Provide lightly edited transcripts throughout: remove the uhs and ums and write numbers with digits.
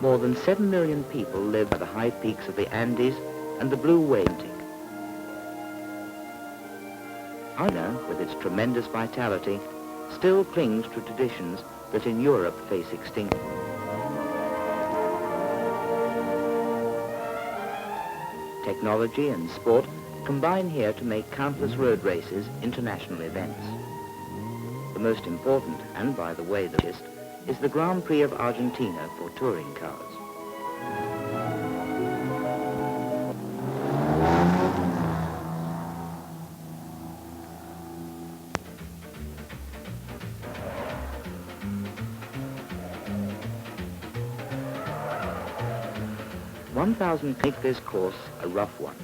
more than 7 million people live at the high peaks of the Andes and the Blue Wave. Argentina, with its tremendous vitality, still clings to traditions that in Europe face extinction. Technology and sport combine here to make countless road races international events. The most important, and by the way the biggest, is the Grand Prix of Argentina for touring cars. Make this course a rough one,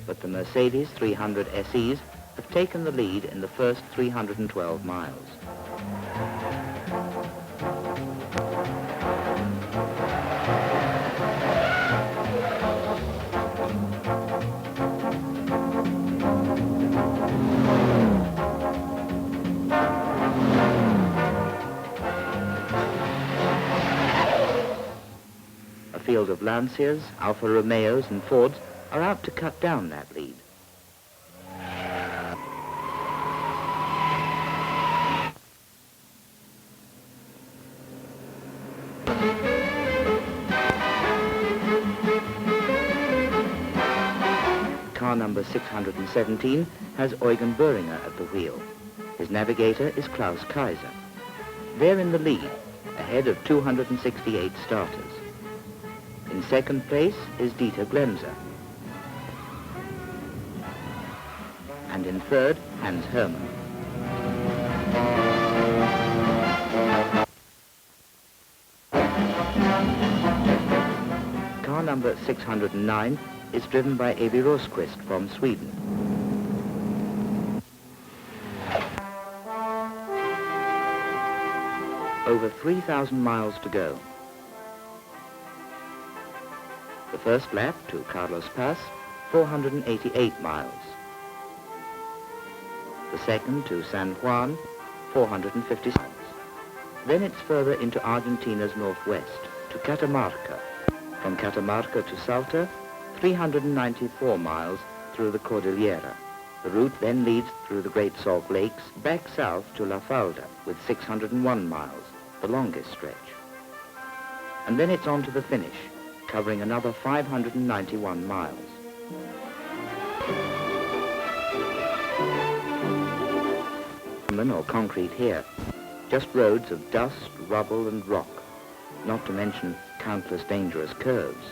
but the Mercedes 300 SEs have taken the lead in the first 312 miles. Field of Lancias, Alfa Romeos and Fords are out to cut down that lead. Car number 617 has Eugen Böhringer at the wheel. His navigator is Klaus Kaiser. They're in the lead, ahead of 268 starters. In second place is Glemser. And in third, Hermann. Car number 609 is driven by Eva-Maria from Sweden. Over 3,000 miles to go. The first lap to Carlos Paz, 488 miles. The second to San Juan, 450 miles. Then it's further into Argentina's northwest, to Catamarca. From Catamarca to Salta, 394 miles through the Cordillera. The route then leads through the Great Salt Lakes, back south to La Falda, with 601 miles, the longest stretch. And then it's on to the finish, covering another 591 miles. Or concrete here, just roads of dust, rubble and rock, not to mention countless dangerous curves.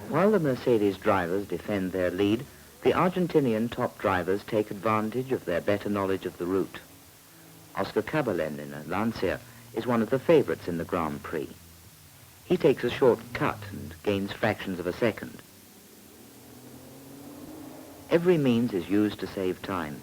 While the Mercedes drivers defend their lead, the Argentinian top drivers take advantage of their better knowledge of the route. Oscar Cabalen in a Lancia is one of the favorites in the Grand Prix. He takes a short cut and gains fractions of a second. Every means is used to save time.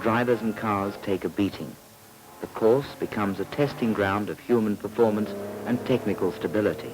Drivers and cars take a beating. The course becomes a testing ground of human performance and technical stability.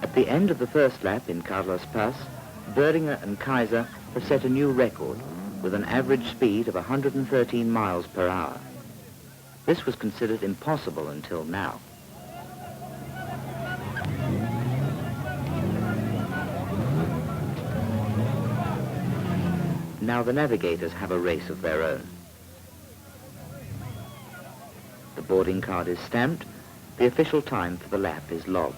At the end of the first lap in Carlos Paz, Böhringer and Kaiser have set a new record with an average speed of 113 miles per hour. This was considered impossible until now. Now the navigators have a race of their own. The boarding card is stamped, the official time for the lap is logged.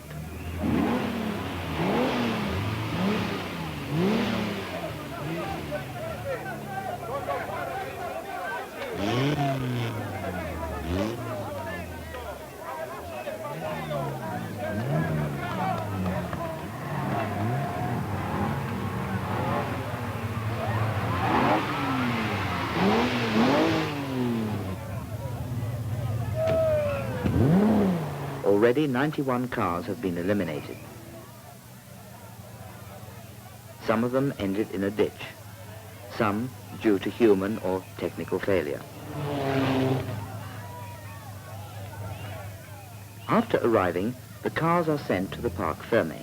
Already 91 cars have been eliminated. Some of them ended in a ditch, some due to human or technical failure. After arriving, the cars are sent to the Parc Fermé.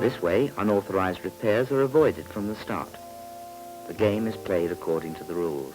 This way, unauthorized repairs are avoided from the start. The game is played according to the rules.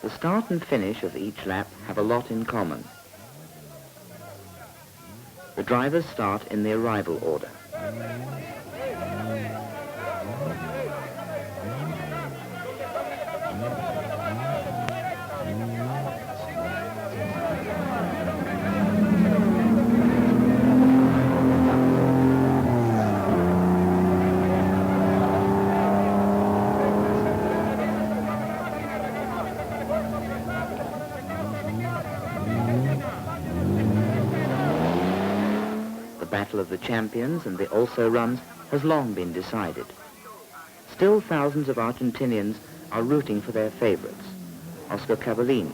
The start and finish of each lap have a lot in common. The drivers start in the arrival order. The battle of the champions and the also-runs has long been decided. Still thousands of Argentinians are rooting for their favorites, Oscar Cavallini,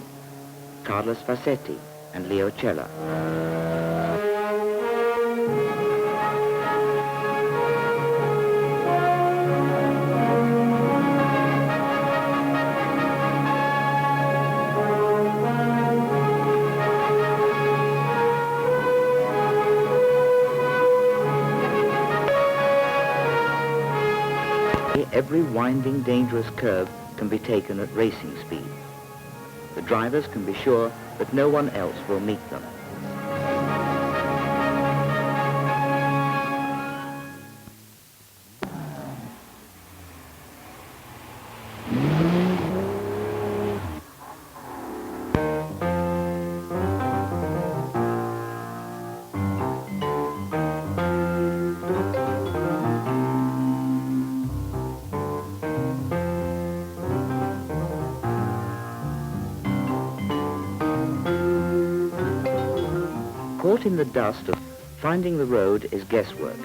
Carlos Paz and Leo Cella. Every winding, dangerous curve can be taken at racing speed. The drivers can be sure that no one else will meet them. Caught in the dust of finding the road is guesswork.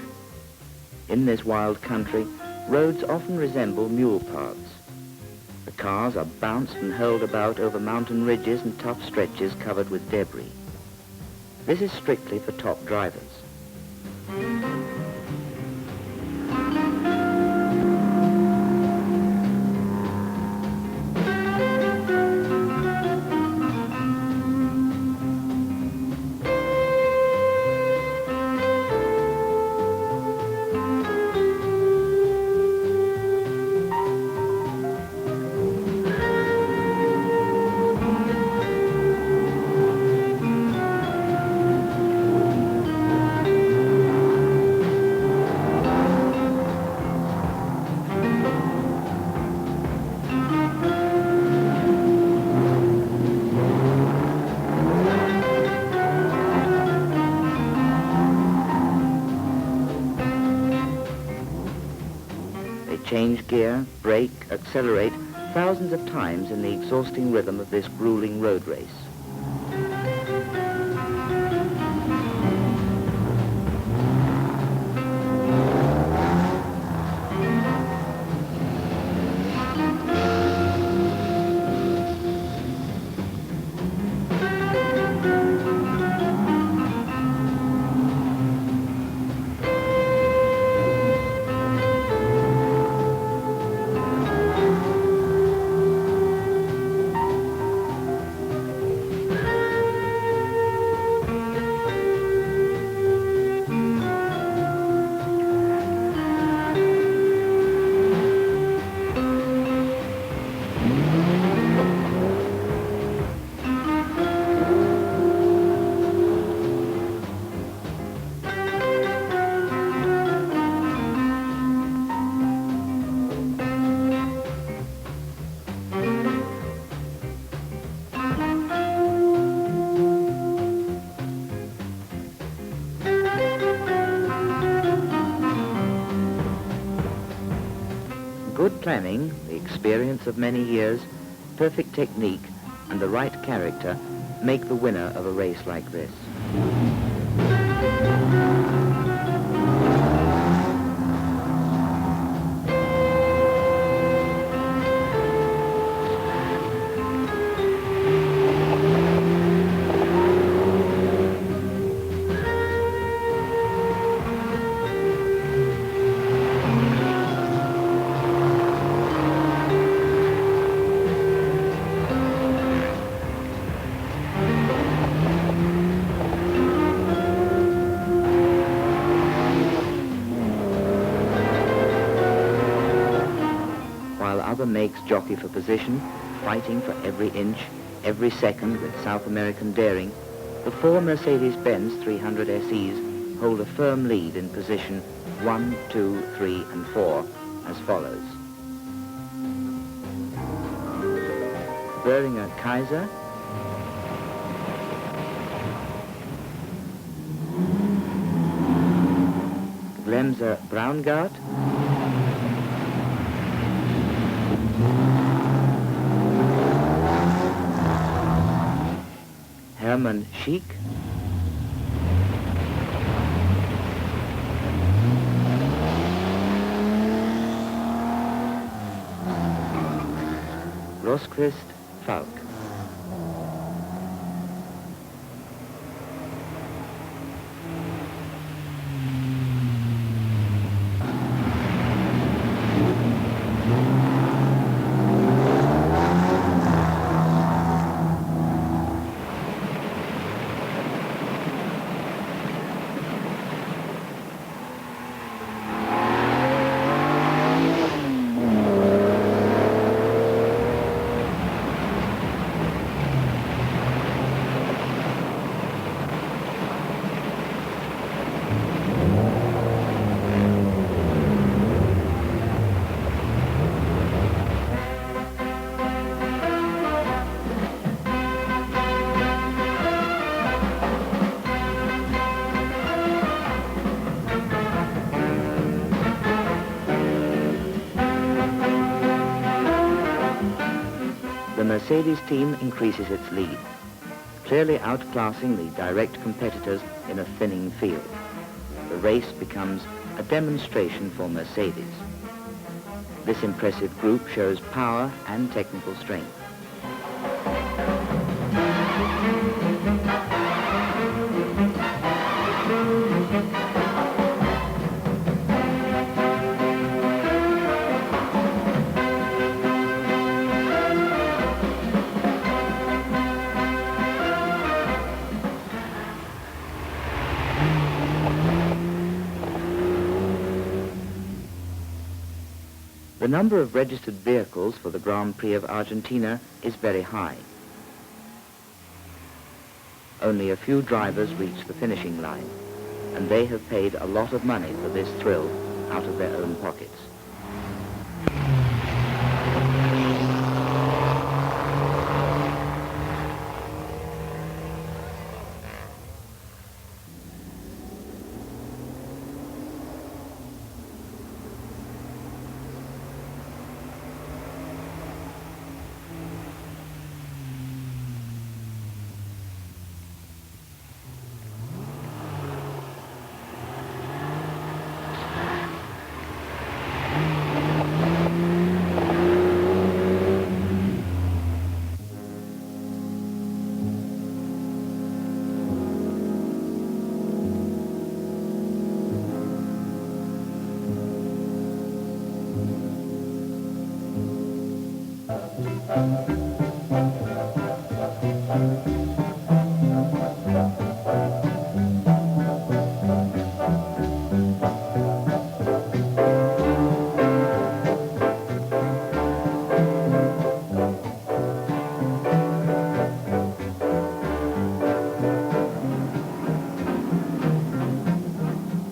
In this wild country, roads often resemble mule paths. The cars are bounced and hurled about over mountain ridges and tough stretches covered with debris. This is strictly for top drivers. Change gear, brake, accelerate thousands of times in the exhausting rhythm of this grueling road race. Good planning, the experience of many years, perfect technique, and the right character make the winner of a race like this. Other makes jockey for position, fighting for every inch, every second with South American daring, the four Mercedes-Benz 300 SEs hold a firm lead in position 1, 2, 3, and 4, as follows. Böhringer Kaiser, Glemser Braungart, Hermann Schiek, Korff-Rosqvist, Falk. The Mercedes team increases its lead, clearly outclassing the direct competitors in a thinning field. The race becomes a demonstration for Mercedes. This impressive group shows power and technical strength. The number of registered vehicles for the Grand Prix of Argentina is very high. Only a few drivers reach the finishing line, and they have paid a lot of money for this thrill out of their own pockets.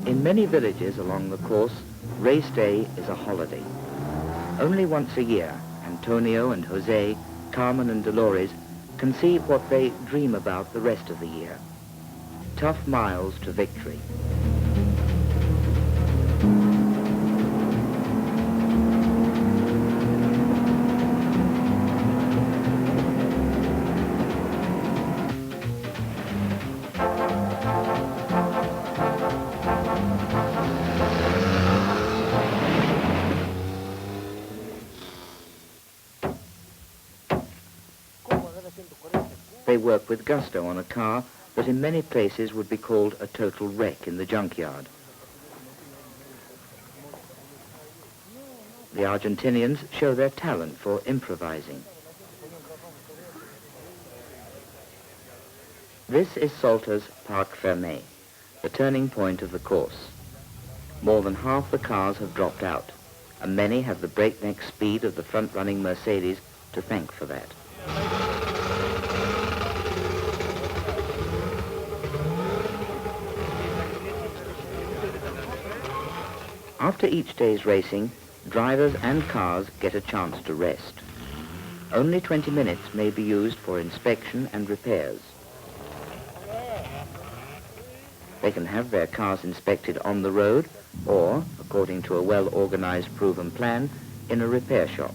In many villages along the course, race day is a holiday. Only once a year, Antonio and Jose, Carmen and Dolores conceive what they dream about the rest of the year. Tough miles to victory. They work with gusto on a car that in many places would be called a total wreck in the junkyard. The Argentinians show their talent for improvising. This is Salter's Parc Fermé, the turning point of the course. More than half the cars have dropped out, and many have the breakneck speed of the front-running Mercedes to thank for that. After each day's racing, drivers and cars get a chance to rest. Only 20 minutes may be used for inspection and repairs. They can have their cars inspected on the road or, according to a well-organized proven plan, in a repair shop.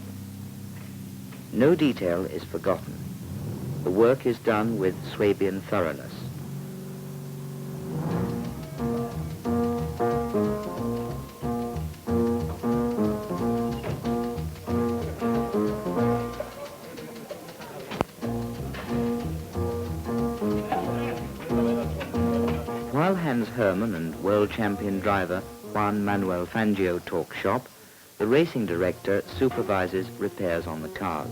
No detail is forgotten. The work is done with Swabian thoroughness. While Hermann and world champion driver Juan Manuel Fangio talk shop, the racing director supervises repairs on the cars.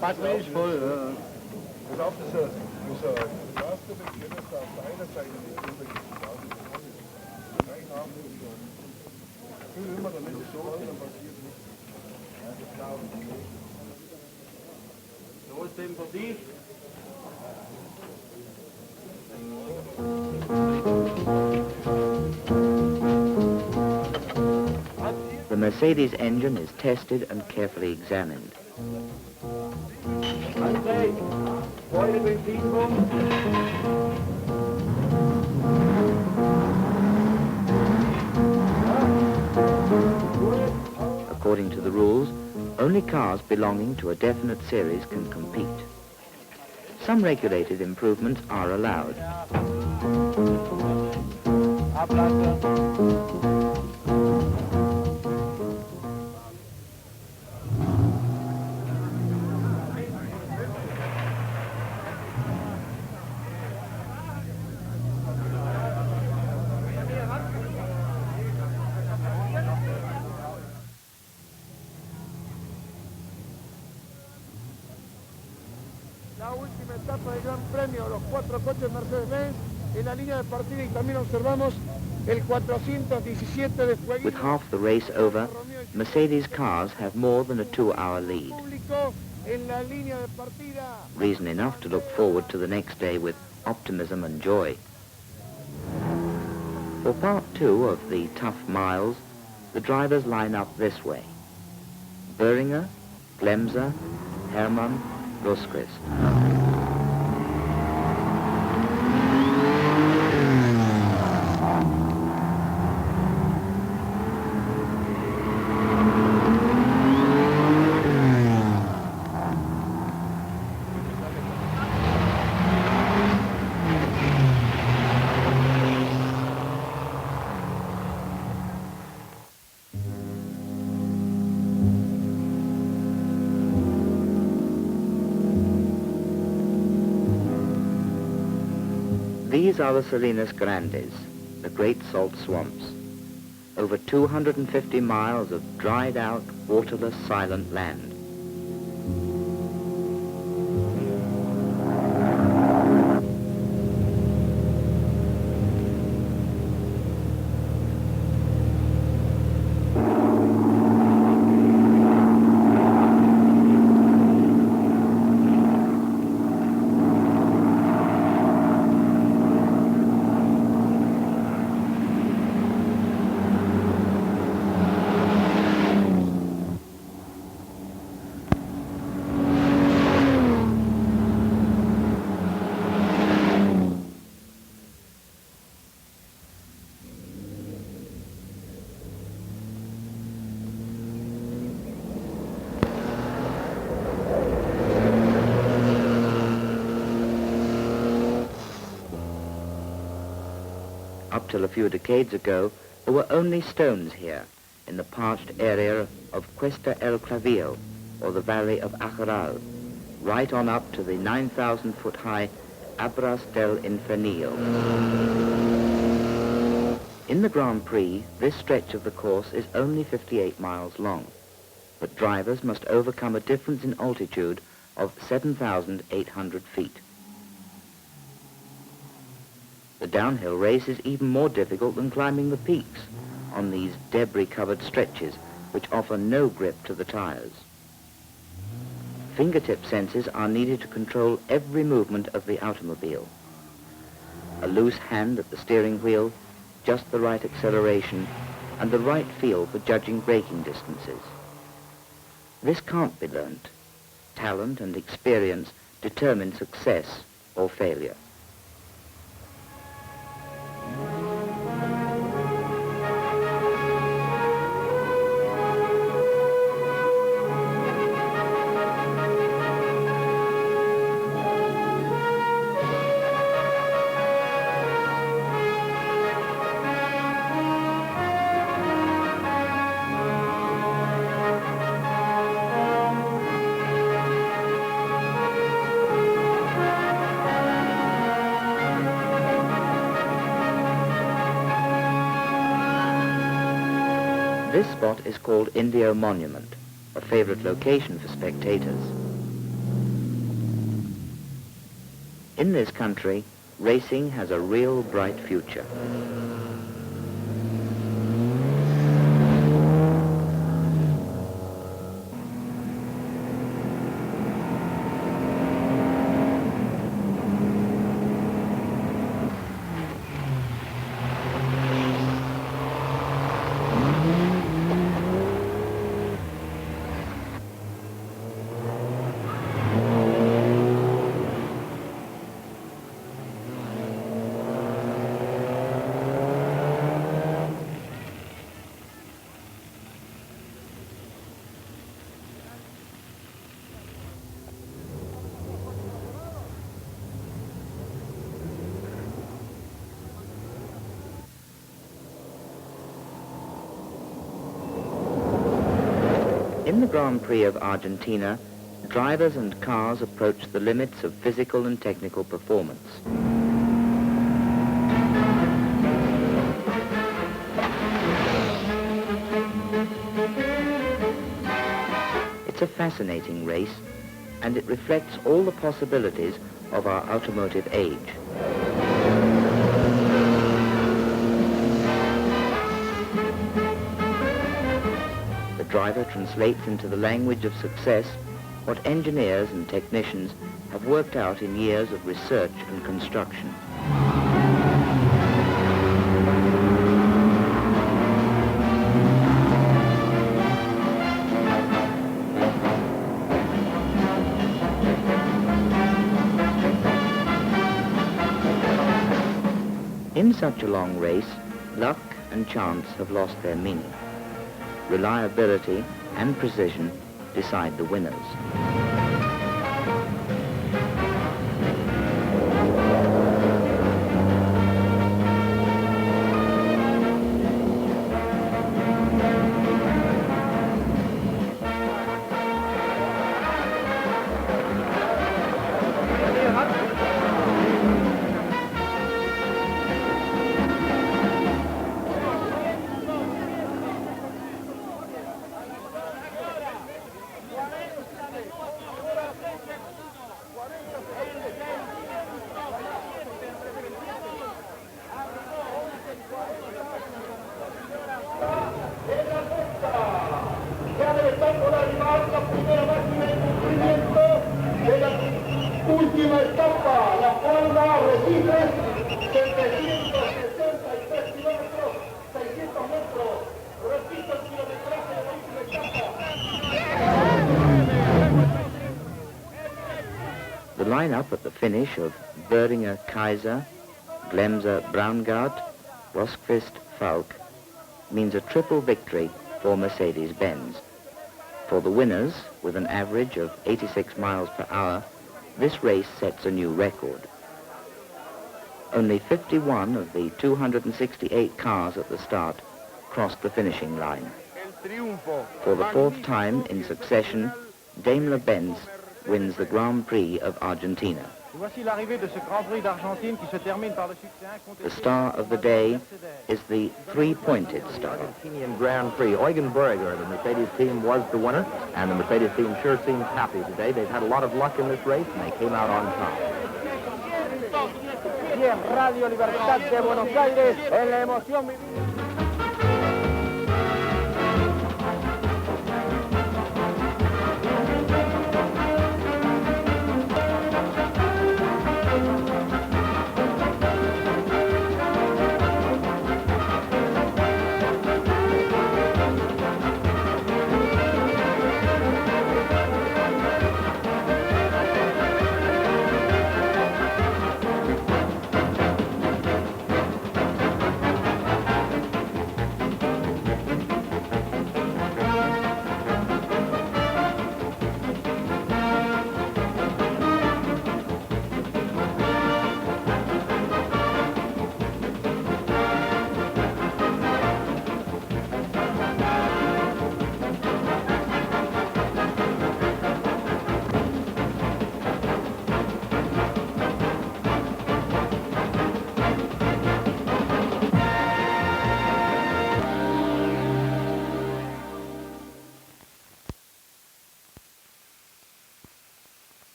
Batterie ist voll, ja. Pass auf, dieser erste Beginn ist da auf der einen Seite nicht drüber füll immer, damit es so ist, dann passiert nichts. So ist dem vertieft. The Mercedes engine is tested and carefully examined. only cars belonging to a definite series can compete. Some regulated improvements are allowed. La última etapa del Gran Premio, los 4 coches Mercedes-Benz en la línea de partida, y también observamos el 417 de Fueguino. With half the race over, Mercedes cars have more than a 2-hour lead. En la línea de partida. Reason enough to look forward to the next day with optimism and joy. For part 2 of the tough miles, the drivers line up this way: Böhringer, Glemser, Hermann, Korff-Rosqvist. These are the Salinas Grandes, the great salt swamps. Over 250 miles of dried out, waterless, silent land. Up till a few decades ago, there were only stones here in the parched area of Cuesta el Clavillo, or the Valley of Achaval, right on up to the 9,000-foot-high Abras del Infernillo. In the Grand Prix, this stretch of the course is only 58 miles long, but drivers must overcome a difference in altitude of 7,800 feet. The downhill race is even more difficult than climbing the peaks on these debris-covered stretches, which offer no grip to the tires. Fingertip senses are needed to control every movement of the automobile. A loose hand at the steering wheel, just the right acceleration, and the right feel for judging braking distances. This can't be learnt. Talent and experience determine success or failure. This spot is called Indio Monument, a favorite location for spectators. In this country, racing has a real bright future. In the Grand Prix of Argentina, drivers and cars approach the limits of physical and technical performance. It's a fascinating race, and it reflects all the possibilities of our automotive age. The driver translates into the language of success what engineers and technicians have worked out in years of research and construction. In such a long race, luck and chance have lost their meaning. Reliability and precision decide the winners. Última etapa, la cual va a Recife, 763 kilómetros, 600 metros. Repito el kilometraje de la última etapa. The lineup at the finish of Böhringer, Kaiser, Glemser, Braungart, Korff-Rosqvist, Falk means a triple victory for Mercedes-Benz. For the winners, with an average of 86 miles per hour, this race sets a new record. Only 51 of the 268 cars at the start crossed the finishing line. For the fourth time in succession, Daimler-Benz wins the Grand Prix of Argentina. The star of the day is the three-pointed star. Argentinian Grand Prix. Eugen Böhringer, the Mercedes team, was the winner, and the Mercedes team sure seems happy today. They've had a lot of luck in this race, and they came out on top. Bien, Radio Libertad de Buenos Aires, en la emoción.